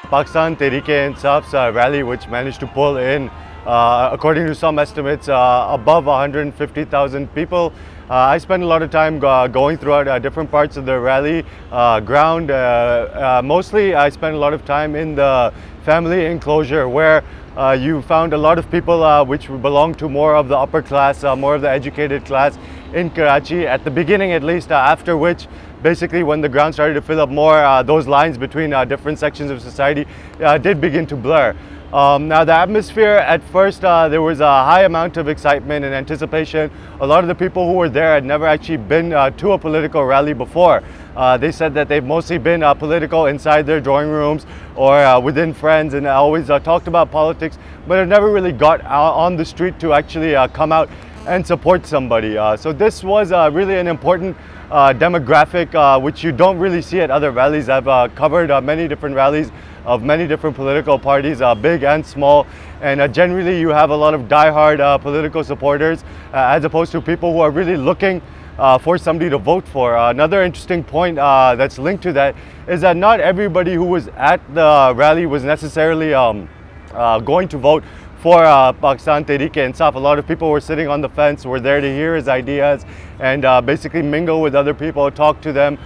Pakistan Tehreek-i-Insaf's rally, which managed to pull in, according to some estimates, above 150,000 people. I spent a lot of time going throughout different parts of the rally ground. Mostly I spent a lot of time in the family enclosure, where you found a lot of people which belong to more of the upper class, more of the educated class in Karachi, at the beginning at least, after which basically when the ground started to fill up more, those lines between different sections of society did begin to blur. Now the atmosphere at first, there was a high amount of excitement and anticipation. A lot of the people who were there had never actually been to a political rally before. They said that they've mostly been political inside their drawing rooms or within friends, and always talked about politics, but have never really got out on the street to actually come out and support somebody. So this was really an important demographic which you don't really see at other rallies. I've covered many different rallies of many different political parties, big and small, and generally you have a lot of die-hard political supporters as opposed to people who are really looking for somebody to vote for. Another interesting point that's linked to that is that not everybody who was at the rally was necessarily going to vote for Pakistan Tehreek-i-Insaf. A lot of people were sitting on the fence, were there to hear his ideas and basically mingle with other people, talk to them.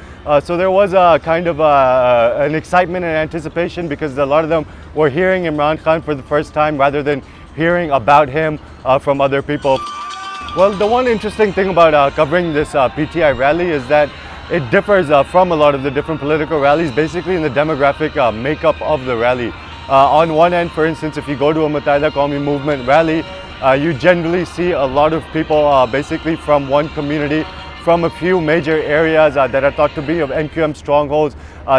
So there was a kind of an excitement and anticipation, because a lot of them were hearing Imran Khan for the first time rather than hearing about him from other people. Well, the one interesting thing about covering this PTI rally is that it differs from a lot of the different political rallies, basically in the demographic makeup of the rally. On one end, for instance, if you go to a Mazar-e-Quaid movement rally, you generally see a lot of people basically from one community, from a few major areas that are thought to be of MQM strongholds,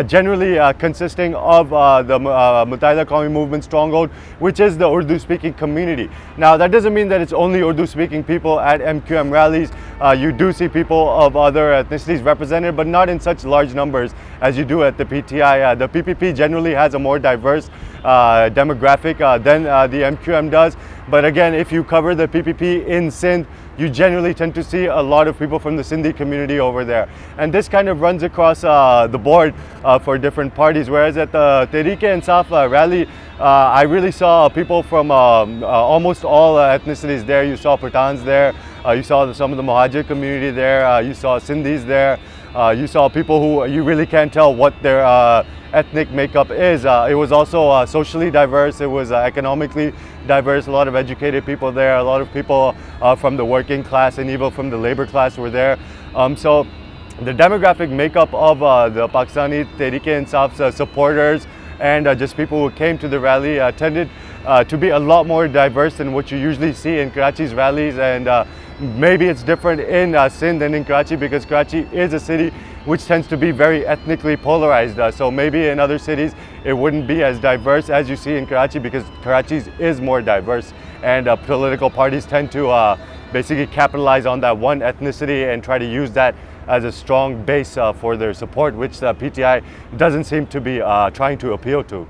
generally consisting of the Mazar-e-Quaid movement stronghold, which is the Urdu-speaking community. Now, that doesn't mean that it's only Urdu-speaking people at MQM rallies. You do see people of other ethnicities represented, but not in such large numbers as you do at the PTI. The PPP generally has a more diverse demographic than the MQM does. But again, if you cover the PPP in Sindh, you generally tend to see a lot of people from the Sindhi community over there. And this kind of runs across the board for different parties. Whereas at the Tehreek-i-Insaf rally, I really saw people from almost all ethnicities there. You saw Pathans there, you saw some of the Muhajir community there, you saw Sindhis there, you saw people who you really can't tell what their ethnic makeup is. It was also socially diverse, it was economically diverse. A lot of educated people there, a lot of people from the working class and even from the labor class were there. So the demographic makeup of the Pakistani Tehreek-i-Insaf's supporters and just people who came to the rally tended to be a lot more diverse than what you usually see in Karachi's rallies. And maybe it's different in Sindh than in Karachi, because Karachi is a city which tends to be very ethnically polarized. So maybe in other cities it wouldn't be as diverse as you see in Karachi, because Karachi is more diverse, and political parties tend to basically capitalize on that one ethnicity and try to use that as a strong base for their support, which the PTI doesn't seem to be trying to appeal to.